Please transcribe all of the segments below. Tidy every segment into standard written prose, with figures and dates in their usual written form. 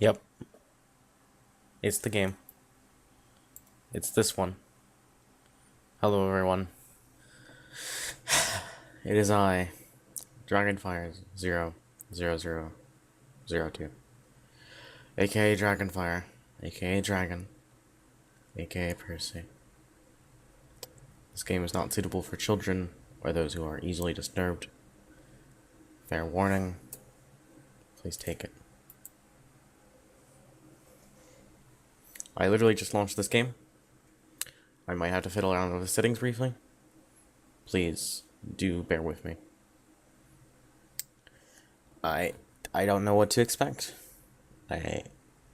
Yep. It's the game. It's this one. Hello, everyone. It is I, Dragonfire 00002, aka Dragonfire, aka Dragon, aka Percy. This game is not suitable for children or those who are easily disturbed. Fair warning. Please take it. I literally just launched this game. I might have to fiddle around with the settings briefly. Please do bear with me. I don't know what to expect. I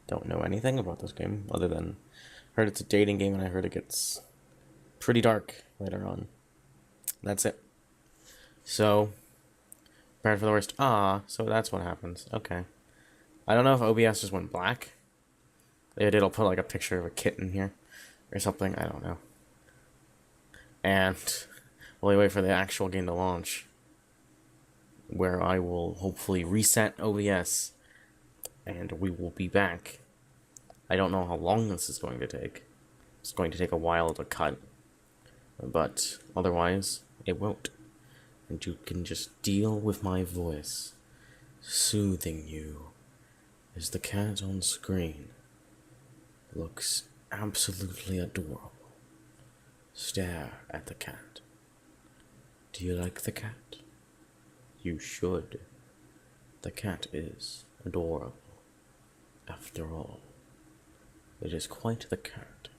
don't know anything about this game other than heard it's a dating game and I heard it gets pretty dark later on. That's it. So, prepared for the worst. So that's what happens. Okay. I don't know if OBS just went black. It'll put like a picture of a kitten here or something. I don't know. And while we wait for the actual game to launch, where I will hopefully reset OBS and we will be back. I don't know how long this is going to take. It's going to take a while to cut, but otherwise it won't. And you can just deal with my voice, soothing you as the cat on screen looks absolutely adorable. Stare at the cat. Do you like the cat? You should. The cat is adorable. After all, it is quite the cat.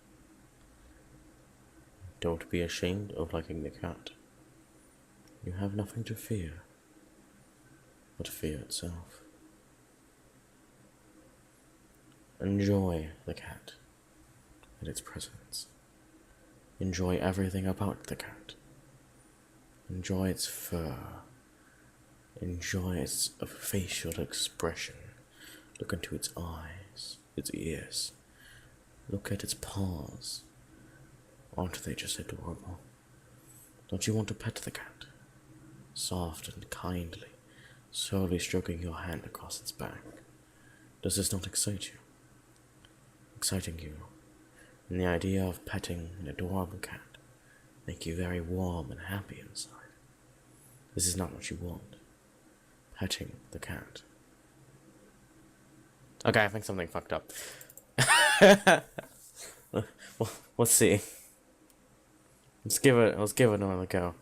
Don't be ashamed of liking the cat. You have nothing to fear but fear itself. Enjoy the cat and its presence. Enjoy everything about the cat. Enjoy its fur. Enjoy its facial expression. Look into its eyes, its ears. Look at its paws. Aren't they just adorable? Don't you want to pet the cat? Soft and kindly, slowly stroking your hand across its back. Does this not excite you? Exciting you, and the idea of petting an adorable cat make you very warm and happy inside. This is not what you want. Petting the cat. Okay, I think something fucked up. Well, let's see. Let's give it another go.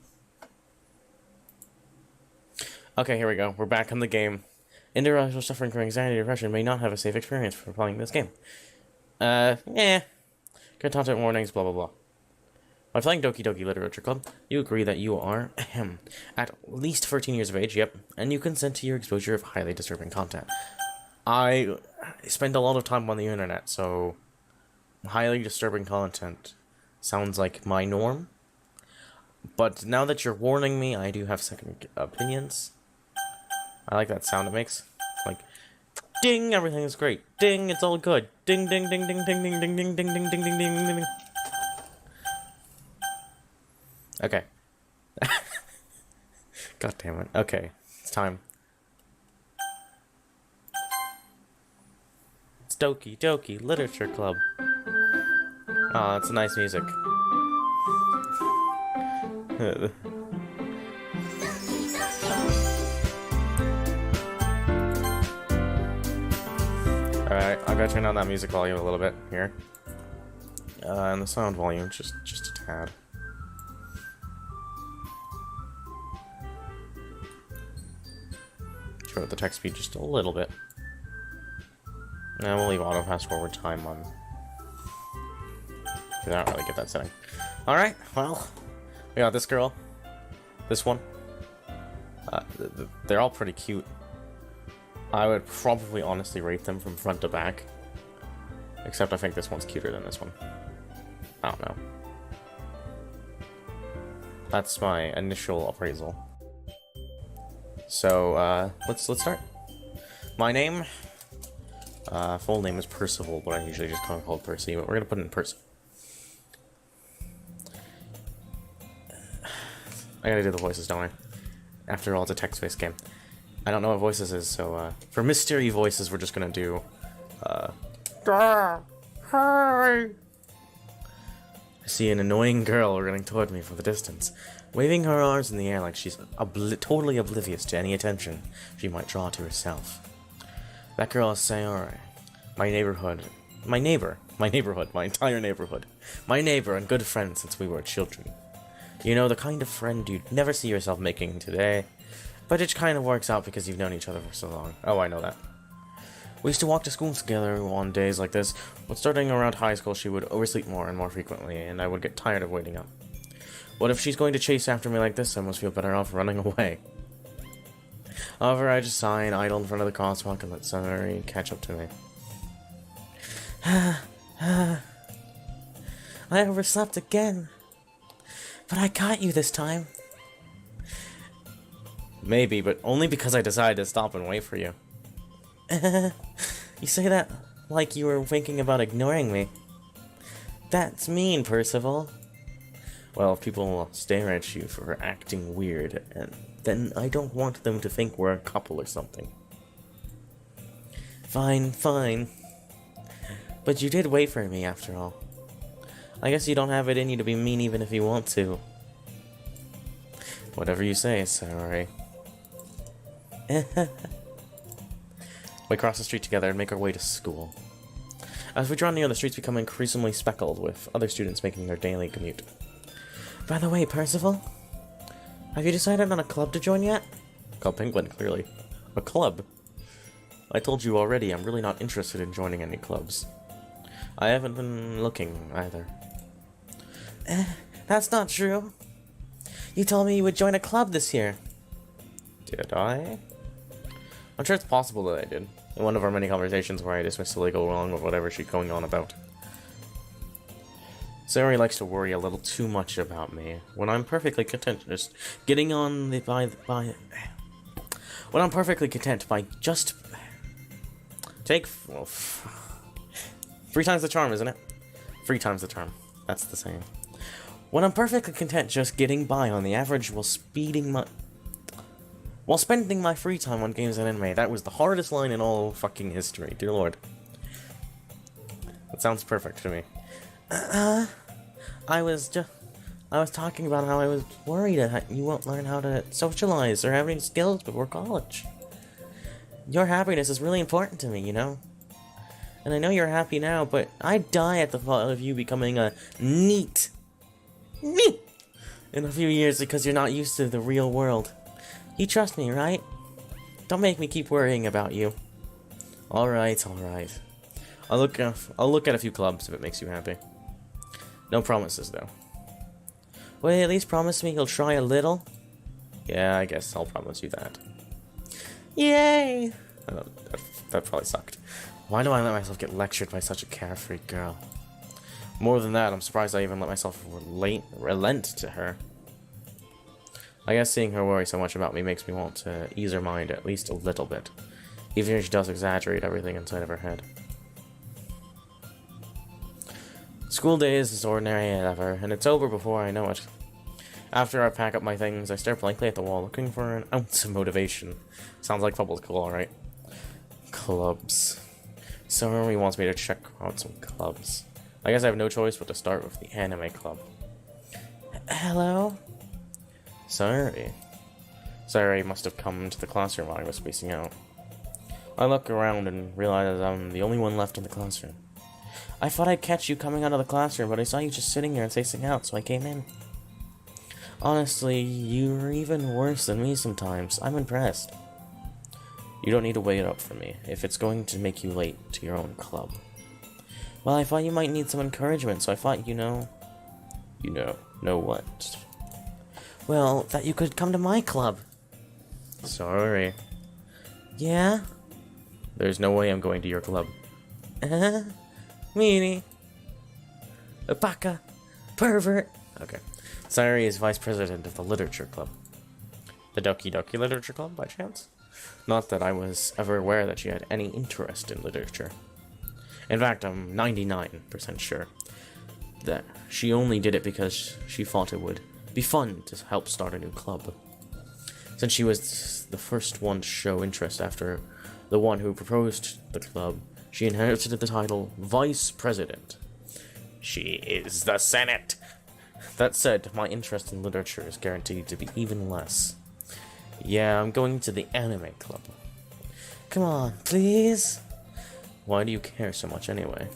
Okay, here we go. We're back in the game. Individuals suffering from anxiety or depression may not have a safe experience for playing this game. Good content warnings, blah blah blah. By playing Doki Doki Literature Club, you agree that you are, at least 14 years of age, yep, and you consent to your exposure of highly disturbing content. I spend a lot of time on the internet, so highly disturbing content sounds like my norm. But now that you're warning me, I do have second opinions. I like that sound it makes. Like, ding, everything is great. Ding, it's all good. Ding, ding, ding, ding, ding, ding, ding, ding, ding, ding, ding, ding, ding, ding. Okay. God damn it. Okay, it's time. It's Doki Doki Literature Club. Aw, that's nice music. Alright, I'm gonna turn down that music volume a little bit here. And the sound volume just a tad. Turn up the text speed just a little bit. And we'll leave auto fast forward time on. I don't really get that setting. Alright, well, we got this girl. This one. They're all pretty cute. I would probably honestly rate them from front to back. Except I think this one's cuter than this one. I don't know. That's my initial appraisal. So, let's start. My name, full name is Percival, but I usually just call it Percy, but we're gonna put it in Percy. I gotta do the voices, don't I? After all, it's a text-based game. I don't know what voices is, so, for mystery voices, we're just gonna do Hi! I see an annoying girl running toward me from the distance, waving her arms in the air like she's totally oblivious to any attention she might draw to herself. That girl is Sayori. My entire neighborhood. My neighbor and good friend since we were children. You know, the kind of friend you'd never see yourself making today, but it kind of works out because you've known each other for so long. Oh, I know that. We used to walk to school together on days like this, but starting around high school she would oversleep more and more frequently, and I would get tired of waiting up. What if she's going to chase after me like this? I must feel better off running away. However, I just sigh and idle in front of the crosswalk and let Sayori catch up to me. I overslept again. But I caught you this time. Maybe, but only because I decided to stop and wait for you. You say that like you were thinking about ignoring me. That's mean, Percival. Well, if people stare at you for acting weird, and then I don't want them to think we're a couple or something. Fine, fine. But you did wait for me, after all. I guess you don't have it in you to be mean even if you want to. Whatever you say, sorry. We cross the street together and make our way to school. As we draw near, the streets become increasingly speckled with other students making their daily commute. By the way, Percival, have you decided on a club to join yet? Called Penguin, clearly. A club? I told you already, I'm really not interested in joining any clubs. I haven't been looking, either. That's not true. You told me you would join a club this year. Did I? I'm sure it's possible that I did. In one of our many conversations where I dismissively go along with whatever she's going on about. Sayori likes to worry a little too much about me, when I'm perfectly content just getting on the when I'm perfectly content by just take, well, 3 times the charm, isn't it? 3 times the charm. That's the saying. When I'm perfectly content just getting by on the average while spending my free time on games and anime. That was the hardest line in all fucking history, dear lord. That sounds perfect to me. I was talking about how I was worried that you won't learn how to socialize or have any skills before college. Your happiness is really important to me, you know? And I know you're happy now, but I'd die at the thought of you becoming a NEET in a few years because you're not used to the real world. You trust me, right? Don't make me keep worrying about you. Alright. I'll look at a few clubs if it makes you happy. No promises, though. Will you at least promise me you'll try a little? Yeah, I guess I'll promise you that. Yay! That probably sucked. Why do I let myself get lectured by such a carefree girl? More than that, I'm surprised I even let myself relent to her. I guess seeing her worry so much about me makes me want to ease her mind at least a little bit, even if she does exaggerate everything inside of her head. School day is as ordinary as ever, and it's over before I know it. After I pack up my things, I stare blankly at the wall, looking for an ounce of motivation. Sounds like public school, alright. Clubs. Sayori wants me to check out some clubs. I guess I have no choice but to start with the anime club. Hello? Sayori. Sayori must have come to the classroom while I was spacing out. I look around and realize I'm the only one left in the classroom. I thought I'd catch you coming out of the classroom, but I saw you just sitting here and spacing out, so I came in. Honestly, you're even worse than me sometimes. I'm impressed. You don't need to wait up for me, if it's going to make you late to your own club. Well, I thought you might need some encouragement, so I thought, know what? Well, that you could come to my club. Sorry. Yeah? There's no way I'm going to your club. Meanie. A baka. Pervert. Okay. Sayori is vice president of the literature club. The Doki Doki literature club, by chance? Not that I was ever aware that she had any interest in literature. In fact, I'm 99% sure that she only did it because she thought it would be fun to help start a new club. Since she was the first one to show interest after the one who proposed the club, She inherited the title Vice President. She is the Senate. That said, my interest in literature is guaranteed to be even less. Yeah, I'm going to the anime club. Come on, please? Why do you care so much anyway?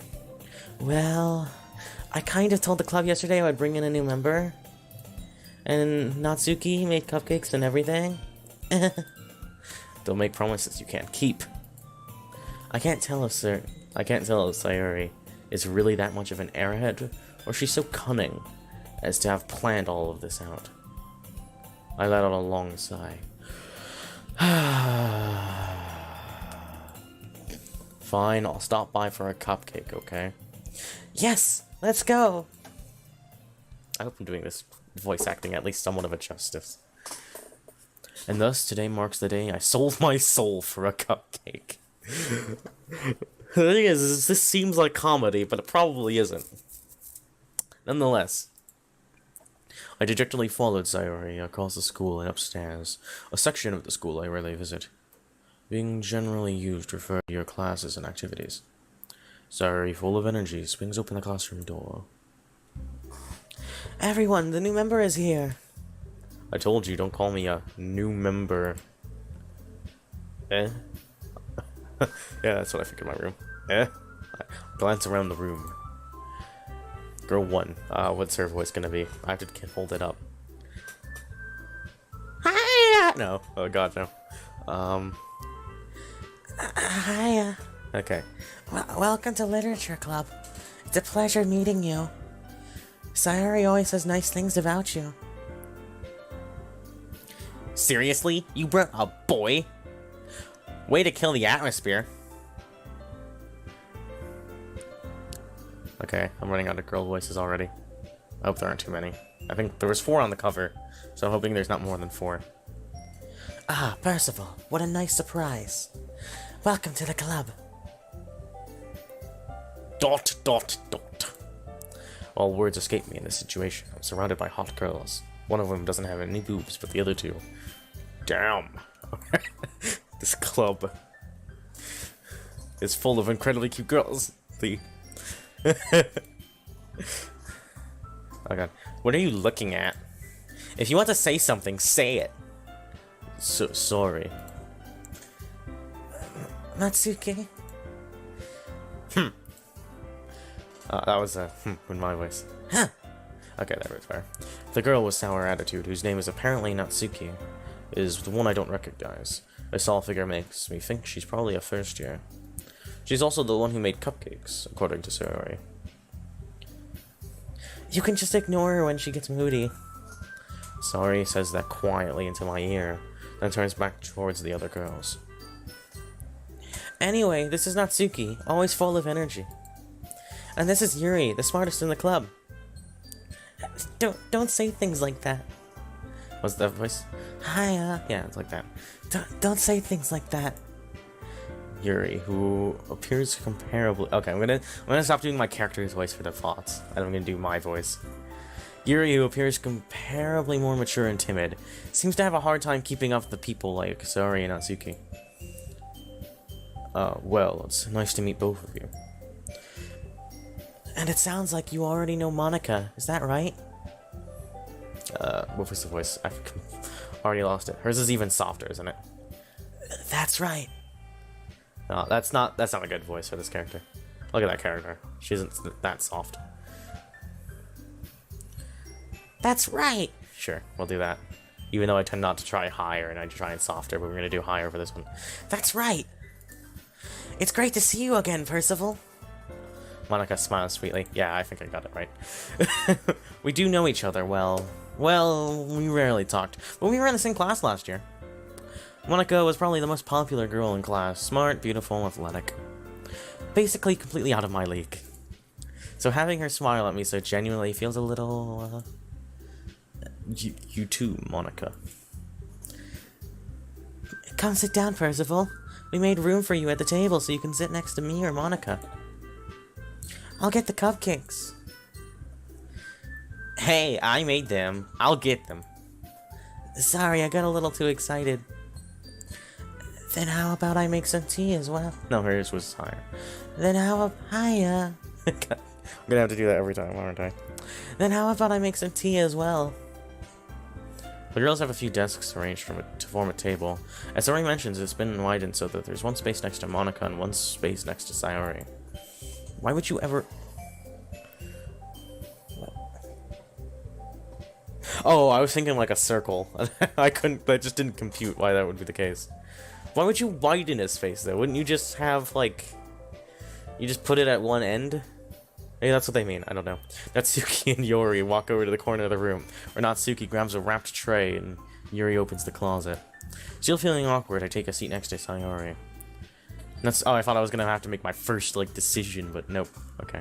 Well, I kind of told the club yesterday I would bring in a new member. And Natsuki made cupcakes and everything. Don't make promises you can't keep. I can't tell if Sayuri is really that much of an airhead, or she's so cunning as to have planned all of this out. I let out a long sigh. Fine, I'll stop by for a cupcake, okay? Yes, let's go! I hope I'm doing this voice acting at least somewhat of a justice. And thus, today marks the day I sold my soul for a cupcake. The thing is, this seems like comedy, but it probably isn't. Nonetheless, I dejectedly followed Sayuri across the school and upstairs, a section of the school I rarely visit, being generally used to refer to your classes and activities. Sayuri, full of energy, swings open the classroom door. Everyone, the new member is here. I told you, don't call me a new member. Eh? Yeah, that's what I think in my room. Eh? I glance around the room. Girl 1. What's her voice gonna be? I have to hold it up. Hiya! No. Oh god, no. Hiya. Okay. Welcome to Literature Club. It's a pleasure meeting you. Sayuri always says nice things about you. Seriously? You brought a boy? Way to kill the atmosphere. Okay, I'm running out of girl voices already. I hope there aren't too many. I think there was 4 on the cover, so I'm hoping there's not more than 4. Ah, Percival, what a nice surprise. Welcome to the club. ... All words escape me in this situation. I'm surrounded by hot girls. One of them doesn't have any boobs, but the other 2... Damn! This club is full of incredibly cute girls. Oh god. What are you looking at? If you want to say something, say it. So sorry. Natsuki? That was a in my voice. Huh. Okay, that was fair. The girl with sour attitude, whose name is apparently Natsuki, is the one I don't recognize. This tall figure makes me think she's probably a first year. She's also the one who made cupcakes, according to Sayuri. You can just ignore her when she gets moody. Sayuri says that quietly into my ear, then turns back towards the other girls. Anyway, this is Natsuki, always full of energy. And this is Yuri, the smartest in the club. Don't say things like that. What's that voice? Hiya. Yeah, it's like that. Don't say things like that. Yuri, who appears comparably... Okay, I'm gonna stop doing my character's voice for the thoughts, and I'm gonna do my voice. Yuri, who appears comparably more mature and timid, seems to have a hard time keeping up with people like Sayuri and Natsuki. Well, it's nice to meet both of you. And it sounds like you already know Monica, is that right? What was the voice? I've already lost it. Hers is even softer, isn't it? That's right. No, that's not a good voice for this character. Look at that character. She isn't that soft. That's right! Sure, we'll do that. Even though I tend not to try higher and I try and softer, but we're gonna do higher for this one. That's right! It's great to see you again, Percival. Monica smiles sweetly. Yeah, I think I got it right. We do know each other well. Well, we rarely talked, but we were in the same class last year. Monica was probably the most popular girl in class. Smart, beautiful, athletic. Basically completely out of my league. So having her smile at me so genuinely feels a little... You too, Monica. Come sit down, Percival. We made room for you at the table so you can sit next to me or Monica. I'll get the cupcakes. Hey, I made them. I'll get them. Sorry, I got a little too excited. Then how about I make some tea as well? No, hers was higher. Then how about I'm gonna have to do that every time, aren't I? Then how about I make some tea as well? The girls have a few desks arranged to form a table. As Sayori mentions, it's been widened so that there's one space next to Monica and one space next to Sayori. Why would you ever... Oh, I was thinking like a circle. I just didn't compute why that would be the case. Why would you widen his face though? Wouldn't you just have like... You just put it at one end? Maybe that's what they mean, I don't know. Natsuki and Yuri walk over to the corner of the room, where Natsuki grabs a wrapped tray and Yuri opens the closet. Still feeling awkward, I take a seat next to Sayori. Oh, I thought I was gonna have to make my first, like, decision, but nope. Okay.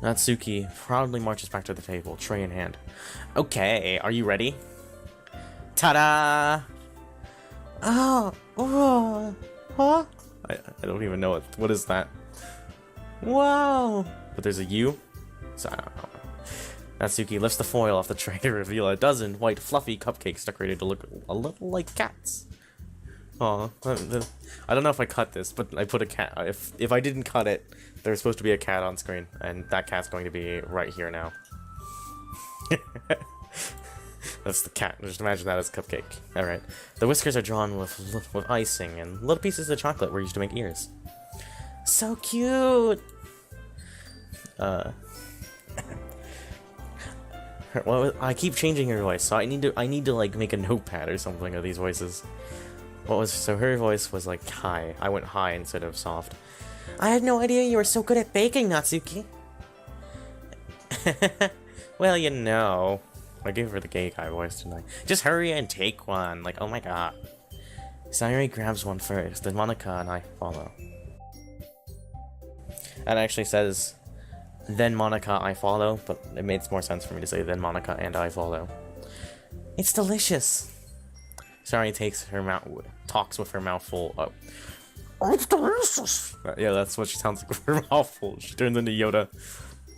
Natsuki proudly marches back to the table, tray in hand. Okay, are you ready? Ta-da! Oh, huh? I don't even know what is that. Whoa! But there's a U, so I don't know. Natsuki lifts the foil off the tray to reveal a dozen white fluffy cupcakes decorated to look a little like cats. Aw, I don't know if I cut this, but I put a cat. If I didn't cut it, there's supposed to be a cat on screen, and that cat's going to be right here now. That's the cat. Just imagine that as a cupcake. All right. The whiskers are drawn with icing, and little pieces of chocolate were used to make ears. So cute. Well, I keep changing her voice, so I need to like make a notepad or something of these voices. So her voice was like high. I went high instead of soft. I had no idea you were so good at baking, Natsuki. Well, you know, I gave her the gay guy voice tonight. Just hurry and take one. Like, oh my god. Sayori grabs one first, then Monica and I follow. That actually says, then Monica, I follow, but it makes more sense for me to say, then Monica and I follow. It's delicious. Sayori talks with her mouth full. Oh, it's delicious. Yeah, that's what she sounds like with her mouth full. She turns into Yoda.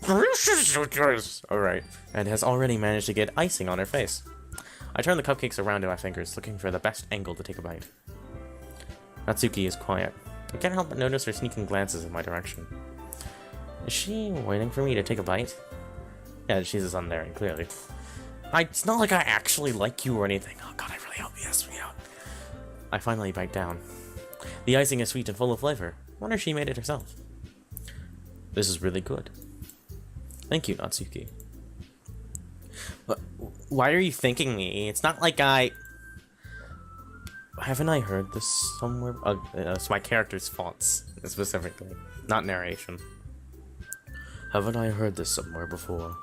Delicious. Alright, and has already managed to get icing on her face. I turn the cupcakes around in my fingers, looking for the best angle to take a bite. Natsuki is quiet. I can't help but notice her sneaking glances in my direction. Is she waiting for me to take a bite? Yeah, she's just undaring, clearly. It's not like I actually like you or anything. Oh god, I really hope you asked me out. I finally bite down. The icing is sweet and full of flavor. I wonder if she made it herself. This is really good. Thank you, Natsuki. But why are you thanking me? It's not like Haven't I heard this somewhere? It's my character's fonts, specifically. Not narration. Haven't I heard this somewhere before?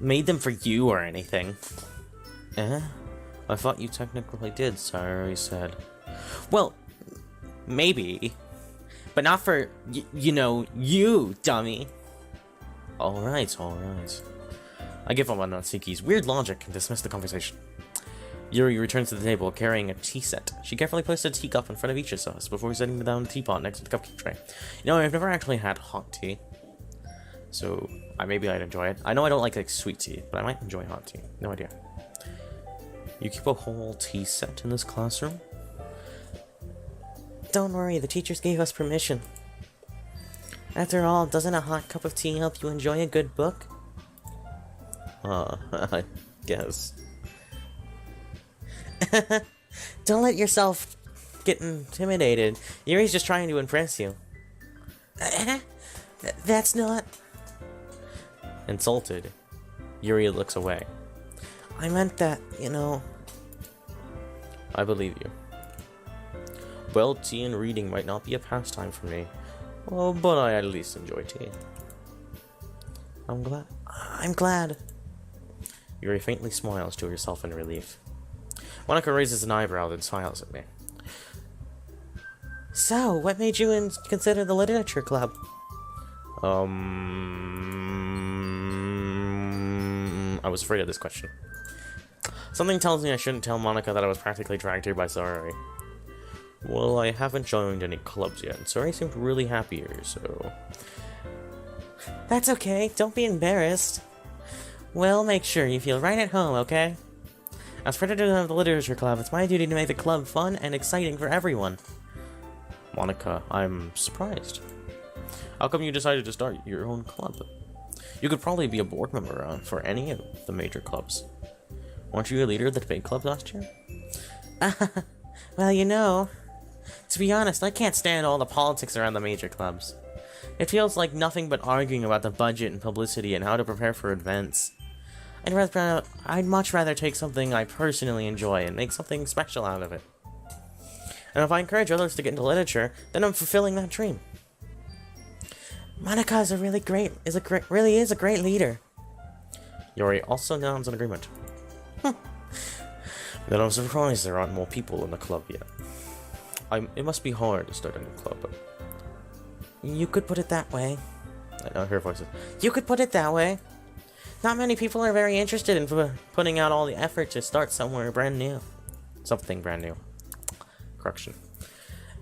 Made them for you or anything. Eh? I thought you technically did, Sayori said. Well, maybe. But not for, you know, you, dummy. Alright, alright. I give up on Natsuki's weird logic and dismiss the conversation. Yuri returns to the table carrying a tea set. She carefully placed a teacup in front of each of us before setting down the teapot next to the cupcake tray. You know, I've never actually had hot tea, so maybe I'd enjoy it. I know I don't like sweet tea, but I might enjoy hot tea. No idea. You keep a whole tea set in this classroom? Don't worry, the teachers gave us permission. After all, doesn't a hot cup of tea help you enjoy a good book? I guess. Don't let yourself get intimidated. Yuri's just trying to impress you. That's not... Insulted, Yuri looks away. I meant that, you know... I believe you. Well, tea and reading might not be a pastime for me. Well, but I at least enjoy tea. I'm glad. Yuri faintly smiles to herself in relief. Monica raises an eyebrow, then smiles at me. So, what made you consider the literature club? I was afraid of this question. Something tells me I shouldn't tell Monica that I was practically dragged here by Sayori. Well, I haven't joined any clubs yet, and Sayori seemed really happy here, so... That's okay, don't be embarrassed. Well, make sure you feel right at home, okay? As president of the literature club, it's my duty to make the club fun and exciting for everyone. Monica, I'm surprised. How come you decided to start your own club? You could probably be a board member for any of the major clubs. Weren't you a leader of the debate club last year? Well, you know, to be honest, I can't stand all the politics around the major clubs. It feels like nothing but arguing about the budget and publicity and how to prepare for events. I'd much rather take something I personally enjoy and make something special out of it. And if I encourage others to get into literature, then I'm fulfilling that dream. Monica is really is a great leader. Yuri also nods in agreement. Then I'm surprised there aren't more people in the club yet. It must be hard to start a new club. You could put it that way. I know her voice is. You could put it that way. Not many people are very interested in putting out all the effort to start somewhere brand new. Something brand new. Correction.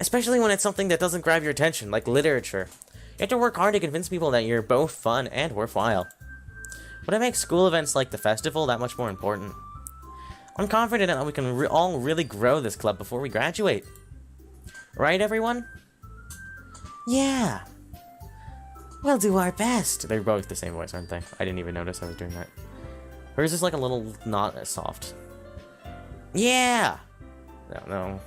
Especially when it's something that doesn't grab your attention, like literature. You have to work hard to convince people that you're both fun and worthwhile. But it makes school events like the festival that much more important. I'm confident that we can all really grow this club before we graduate. Right, everyone? Yeah. We'll do our best. They're both the same voice, aren't they? I didn't even notice I was doing that. Hers is like a little not as soft. Yeah! No.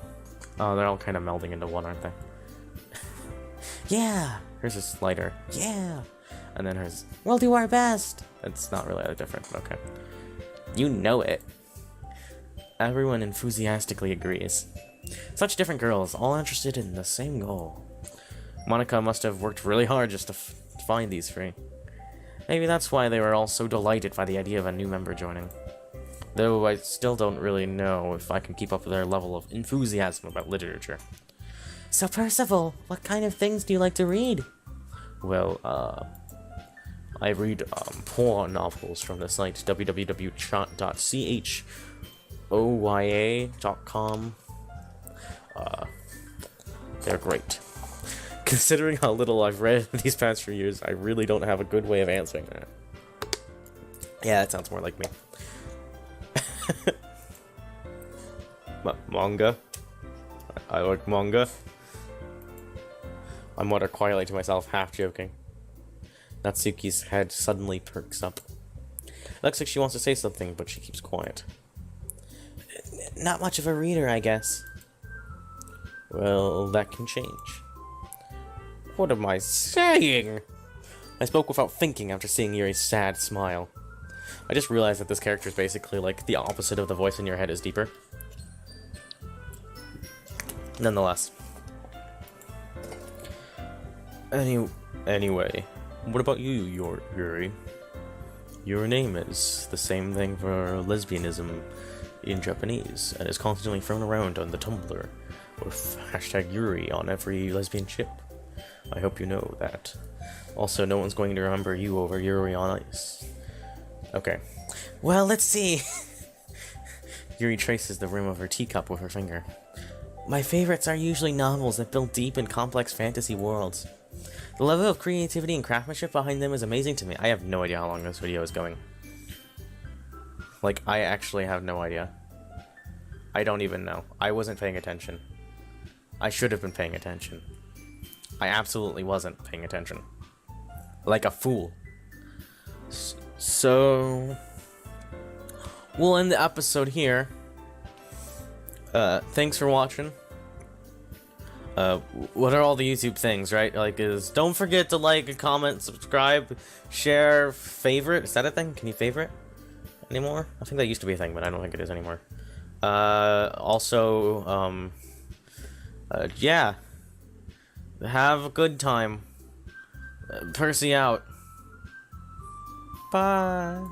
Oh, they're all kind of melding into one, aren't they? Yeah! Hers is lighter. Yeah! And then hers, we'll do our best! It's not really that different, but okay. You know it. Everyone enthusiastically agrees. Such different girls, all interested in the same goal. Monica must have worked really hard just to find these three. Maybe that's why they were all so delighted by the idea of a new member joining. Though I still don't really know if I can keep up with their level of enthusiasm about literature. So Percival, what kind of things do you like to read? Well, I read porn novels from the site www.choya.com. They're great. Considering how little I've read these past few years, I really don't have a good way of answering that. Yeah, that sounds more like me. Manga? I like manga. I mutter quietly to myself, half joking. Natsuki's head suddenly perks up. Looks like she wants to say something, but she keeps quiet. Not much of a reader, I guess. Well, that can change. What am I saying? I spoke without thinking after seeing Yuri's sad smile. I just realized that this character is basically like the opposite of the voice in your head is deeper. Nonetheless. Anyway, what about you, Yuri? Your name is the same thing for lesbianism in Japanese, and is constantly thrown around on the Tumblr, with hashtag Yuri on every lesbian ship. I hope you know that. Also, no one's going to remember you over Yuri on Ice. Okay. Well, let's see. Yuri traces the rim of her teacup with her finger. My favorites are usually novels that build deep and complex fantasy worlds. The level of creativity and craftsmanship behind them is amazing to me. I have no idea how long this video is going. Like, I actually have no idea. I don't even know. I wasn't paying attention. I should have been paying attention. I absolutely wasn't paying attention. Like a fool. So we'll end the episode here. Thanks for watching. What are all the YouTube things, right? Like, don't forget to like, comment, subscribe, share, favorite. Is that a thing? Can you favorite anymore? I think that used to be a thing, but I don't think it is anymore. Also, yeah. Have a good time. Percy out. Bye.